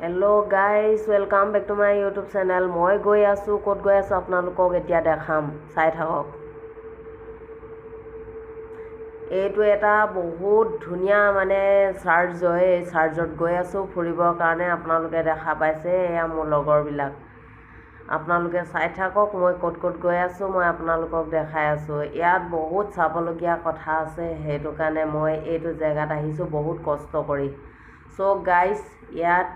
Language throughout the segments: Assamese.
Hello' guys welcome back to my YouTube channel. মই গৈ আছোঁ, ক'ত গৈ আছোঁ আপোনালোকক এতিয়া দেখাম, চাই থাকক। এইটো এটা বহুত ধুনীয়া চাৰ্চ হয়। এই চাৰ্চত গৈ আছোঁ ফুৰিবৰ কাৰণে। আপোনালোকে দেখা পাইছে, এয়া মোৰ লগৰবিলাক। আপোনালোকে চাই থাকক মই ক'ত ক'ত গৈ আছোঁ, মই আপোনালোকক দেখাই আছোঁ। ইয়াত বহুত চাবলগীয়া কথা আছে, সেইটো কাৰণে মই এইটো জেগাত আহিছোঁ বহুত কষ্ট কৰি। চ' গাইজ, ইয়াত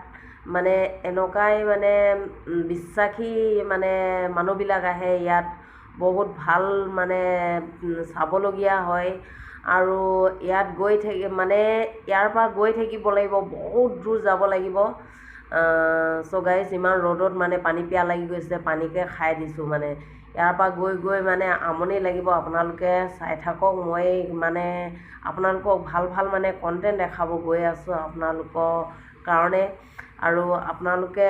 এনেকুৱাই বিশ্বাসী মানুহবিলাক আহে। ইয়াত বহুত ভাল চাবলগীয়া হয়। আৰু ইয়াত গৈ থাকি ইয়াৰ পৰা গৈ থাকিব লাগিব, বহুত দূৰ যাব লাগিব। চ' গাইজ, ইমান ৰ'দত পানী পিয়াহ লাগি গৈছে, পানীকে খাই দিছোঁ। ইয়াৰ পৰা গৈ গৈ আমনি লাগিব। আপোনালোকে চাই থাকক, মই আপোনালোকক ভাল ভাল কণ্টেণ্ট দেখাব গৈ আছোঁ আপোনালোকৰ কাৰণে। আৰু আপোনালোকে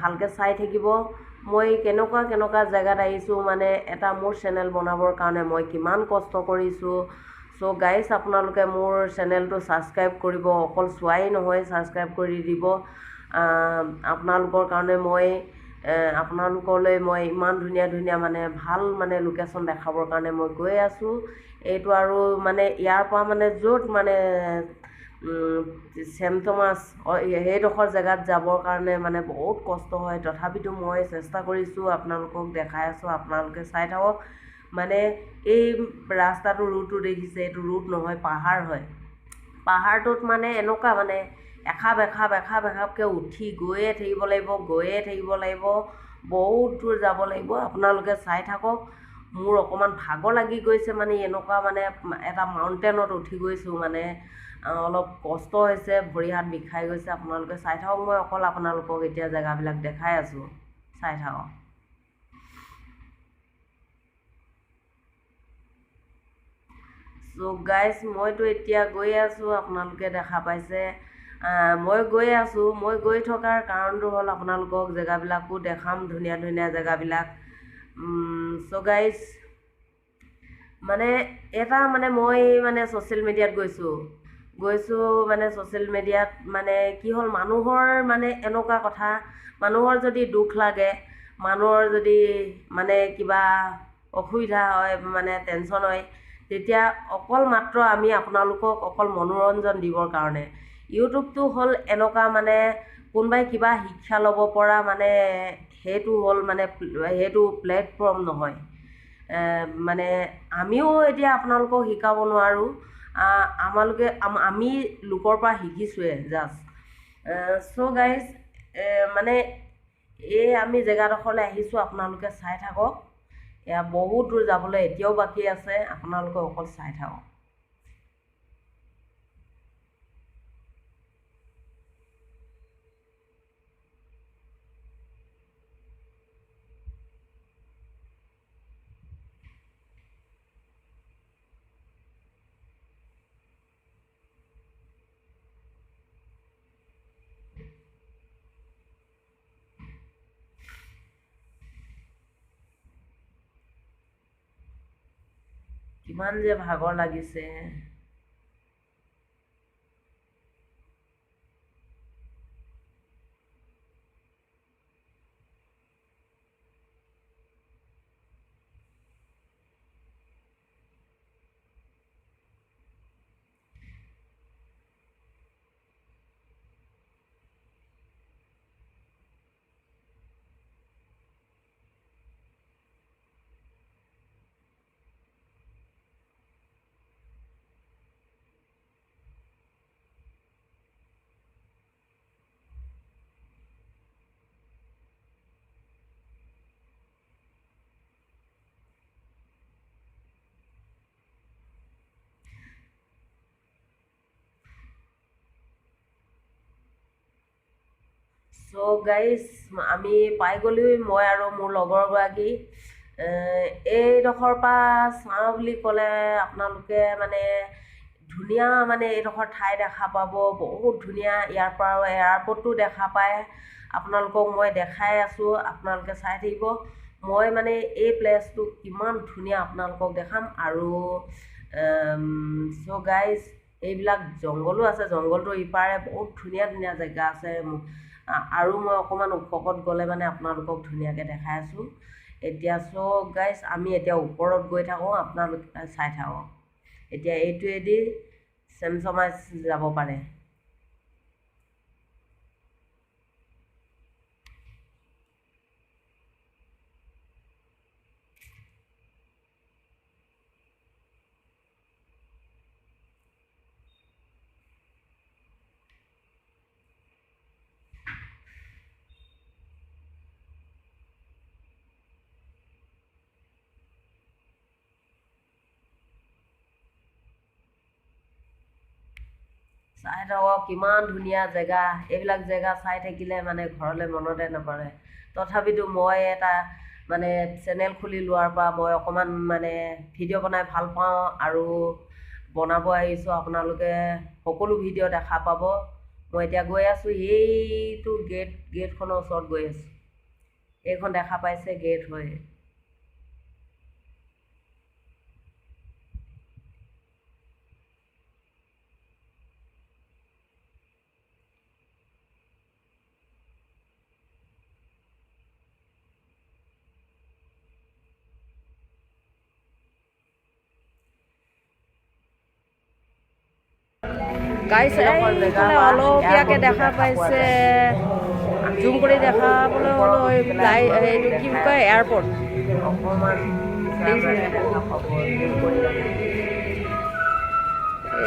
ভালকৈ চাই থাকিব। মই কেনেকুৱা কেনেকুৱা জেগাত আহিছোঁ, এটা মোৰ চেনেল বনাবৰ কাৰণে মই কিমান কষ্ট কৰিছোঁ। চ' গাইজ, আপোনালোকে মোৰ চেনেলটো ছাবস্ক্ৰাইব কৰিব, অকল চোৱাই নহয়, ছাবস্ক্ৰাইব কৰি দিব। আপোনালোকৰ কাৰণে আপোনালোকলৈ মই ইমান ধুনীয়া ধুনীয়া ভাল লোকেশ্যন দেখাবৰ কাৰণে মই গৈ আছোঁ। এইটো আৰু ইয়াৰ পৰা য'ত চেণ্ট থমাছ সেইডোখৰ জেগাত যাবৰ কাৰণে বহুত কষ্ট হয়। তথাপিতো মই চেষ্টা কৰিছোঁ, আপোনালোকক দেখাই আছোঁ। আপোনালোকে চাই থাকক। এই ৰাস্তাটো ৰুটটো দেখিছে, এইটো ৰুট নহয়, পাহাৰ হয়। পাহাৰটোত এনেকুৱা এখাপ এখাপ এখাপ এখাপকৈ উঠি গৈয়ে থাকিব লাগিব, গৈয়ে থাকিব লাগিব, বহুত দূৰ যাব লাগিব। আপোনালোকে চাই থাকক। মোৰ অকণমান ভাগৰ লাগি গৈছে, এনেকুৱা এটা মাউণ্টেনত উঠি গৈছোঁ। অলপ কষ্ট হৈছে, ভৰি হাত বিষাই গৈছে। আপোনালোকে চাই থাকক, মই অকল আপোনালোকক এতিয়া জেগাবিলাক দেখাই আছোঁ, চাই থাকক। চ' গাইজ, মইতো এতিয়া গৈ আছোঁ, আপোনালোকে দেখা পাইছে। মই গৈ আছোঁ। মই গৈ থকাৰ কাৰণটো হ'ল আপোনালোকক জেগাবিলাকো দেখাম, ধুনীয়া ধুনীয়া জেগাবিলাক। চ' গাইজ, এটা মই ছ'চিয়েল মিডিয়াত গৈছোঁ ছ'চিয়েল মিডিয়াত কি হ'ল, মানুহৰ এনেকুৱা কথা, মানুহৰ যদি দুখ লাগে, মানুহৰ যদি কিবা অসুবিধা হয়, টেনশ্যন হয়, তেতিয়া অকল মাত্ৰ আমি আপোনালোকক অকল মনোৰঞ্জন দিবৰ কাৰণে। ইউটিউবটো হ'ল এনেকুৱা কোনোবাই কিবা শিক্ষা ল'ব পৰা সেইটো হ'ল সেইটো প্লেটফৰ্ম নহয়। আমিও এতিয়া আপোনালোকক শিকাব নোৱাৰোঁ। আমি লোকৰ পৰা শিকিছোঁৱে জাষ্ট। চ' গাইজ, এই আমি জেগাডোখৰলৈ আহিছোঁ, আপোনালোকে চাই থাকক। এয়া বহুত দূৰ যাবলৈ এতিয়াও বাকী আছে, আপোনালোকে অকল চাই থাকক। কিমান যে ভাগৰ লাগিছে। চ' গাইজ, আমি পাই গ'লোৱে, মই আৰু মোৰ লগৰগৰাকী। এইডোখৰ পৰা চাওঁ বুলি ক'লে আপোনালোকে ধুনীয়া এইডোখৰ ঠাই দেখা পাব, বহুত ধুনীয়া। ইয়াৰ পৰা এয়াৰপৰ্টটো দেখা পায়। আপোনালোকক মই দেখাই আছোঁ, আপোনালোকে চাই থাকিব। মই এই প্লেচটো কিমান ধুনীয়া আপোনালোকক দেখাম। আৰু চ' গাইজ, এইবিলাক জংঘলো আছে, জংঘলটোৰ ইপাৰে বহুত ধুনীয়া ধুনীয়া জেগা আছে। আৰু মই অকণমান ওখত গ'লে মানে আপোনালোকক ধুনীয়াকৈ দেখাই আছোঁ। এতিয়া গাইজ আমি এতিয়া ওপৰত গৈ থাকোঁ, আপোনালোকে চাই থাকক। এতিয়া এইটোৱেদি চেমচমাই যাব পাৰে। চাই থাকক কিমান ধুনীয়া জেগা। এইবিলাক জেগা চাই থাকিলে মানে ঘৰলৈ মনতে নপৰে। তথাপিতো মই এটা মানে চেনেল খুলি লোৱাৰ পৰা মই অকণমান মানে ভিডিঅ' বনাই ভাল পাওঁ আৰু বনাব আহিছোঁ। আপোনালোকে সকলো ভিডিঅ' দেখা পাব। মই এতিয়া গৈ আছোঁ এইটো গেটখনৰ ওচৰত গৈ আছোঁ। এইখন দেখা পাইছে গেট হয়। গাইছ এইফালে অলপীয়াকৈ দেখা পাইছে, জুম কৰি দেখাবলৈ হ'লেও এইটো কি বুলি কয় এয়াৰপৰ্ট।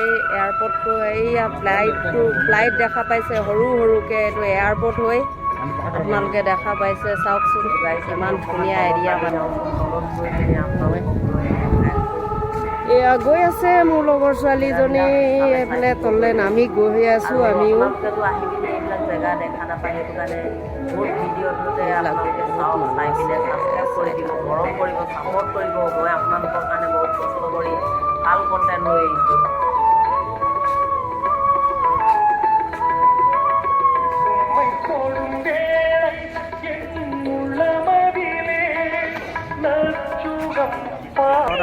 এই এয়াৰপৰ্টটো এইয়া ফ্লাইট দেখা পাইছে সৰু সৰুকৈ, এইটো এয়াৰপৰ্ট হৈ আপোনালোকে দেখা পাইছে। চাওকচোন ইমান ধুনীয়া এৰিয়া মানে। এয়া গৈ আছে মোৰ লগৰ ছোৱালীজনী, এইফালে তললৈ নামি গৈ আছোঁ আমিও। এইবিলাক জেগা দেখা নাপায়, সেইটো কাৰণে মোৰ ভিডিঅ'টোতে আপোনালোকে চাওক, চাই পিনে ছাবস্ক্ৰাইব কৰি দিব, মৰম কৰিব, ছাপৰ্ট কৰিব। মই আপোনালোকৰ কাৰণে বহুত কষ্ট কৰি ভাল কণ্টেণ্ট লৈ আহিছোঁ।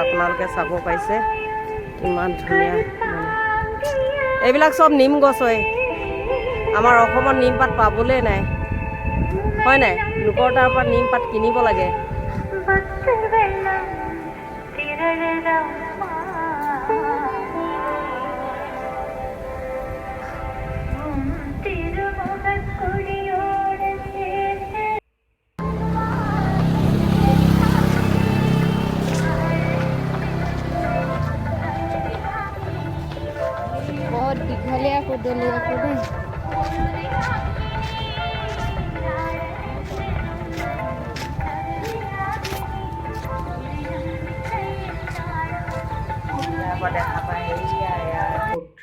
আপোনালোকে চাব পাইছে ইমান ধুনীয়া। এইবিলাক চব নিম গছ হয়। আমাৰ অসমত নিমপাত পাবলৈ নাই, হয় নাই? লোকৰ তাৰ পৰা নিমপাত কিনিব লাগে। বহুত দীঘলীয়া কুদলি আকৌ দেই। দেখা পায় এয়াৰপোৰ্ট।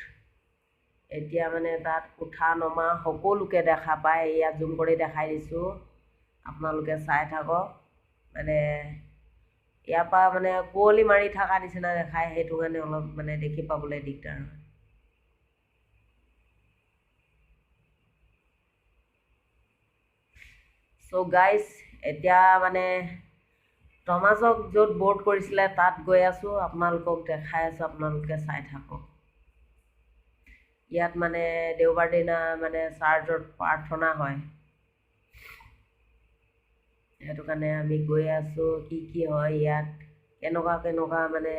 এতিয়া মানে তাত উঠা নমা সকলোকে দেখা পায়। এয়া জুম কৰি দেখাই দিছোঁ, আপোনালোকে চাই থাকক। মানে ইয়াৰ পৰা মানে কুঁৱলী মাৰি থকা নিচিনা দেখায়, সেইটো কাৰণে অলপ মানে দেখি পাবলৈ দিগদাৰ হয়। গাইজ এতিয়া মানে টমাছক য'ত বৰ্ড কৰিছিলে তাত গৈ আছোঁ, আপোনালোকক দেখাই আছোঁ, আপোনালোকে চাই থাকক। ইয়াত মানে দেওবাৰ দিনা মানে চাৰ্চত প্ৰাৰ্থনা হয়, সেইটো কাৰণে আমি গৈ আছোঁ। কি হয় ইয়াত, কেনেকুৱা মানে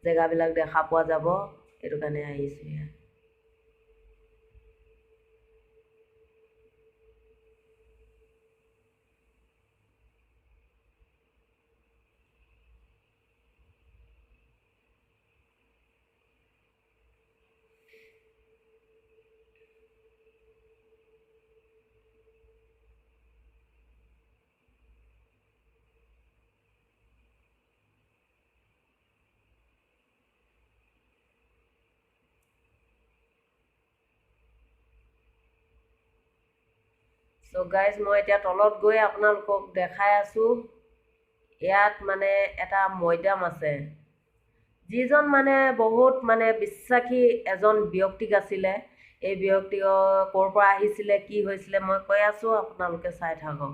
জেগাবিলাক দেখা পোৱা যাব, সেইটো কাৰণে আহিছোঁ ইয়াত। গাইজ মই এতিয়া তলত গৈ আপোনালোকক দেখাই আছোঁ। ইয়াত মানে এটা মৈদাম আছে, যিজন মানে বহুত মানে বিশ্বাসী এজন ব্যক্তিক আছিলে। এই ব্যক্তি ক'ৰ পৰা আহিছিলে, কি হৈছিলে মই কৈ আছোঁ, আপোনালোকে চাই থাকক।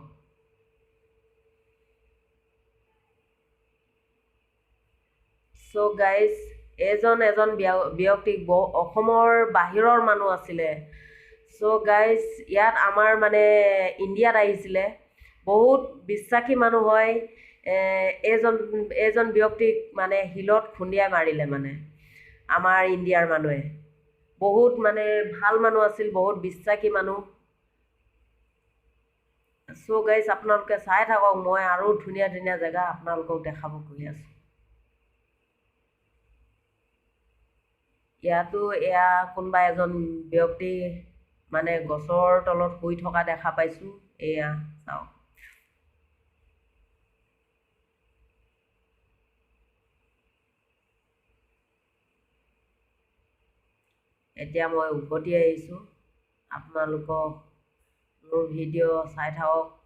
গাইজ এজন ব্যক্তি অসমৰ বাহিৰৰ মানুহ আছিলে। চ' গাইজ ইয়াত আমাৰ মানে ইণ্ডিয়াত আহিছিলে। বহুত বিশ্বাসী মানুহ হয়। এজন ব্যক্তিক মানে শিলত খুন্দিয়াই মাৰিলে মানে আমাৰ ইণ্ডিয়াৰ মানুহে। বহুত মানে ভাল মানুহ আছিল, বহুত বিশ্বাসী মানুহ। চ' গাইজ আপোনালোকে চাই থাকক, মই আৰু ধুনীয়া ধুনীয়া জেগা আপোনালোকক দেখাব গৈ আছোঁ। ইয়াতো এয়া কোনোবা এজন ব্যক্তি মানে গছৰ তলত শুই থকা দেখা পাইছোঁ। এয়া চাওক। এতিয়া মই উভতি আহিছোঁ। আপোনালোকক মোৰ ভিডিঅ' চাই থাকক।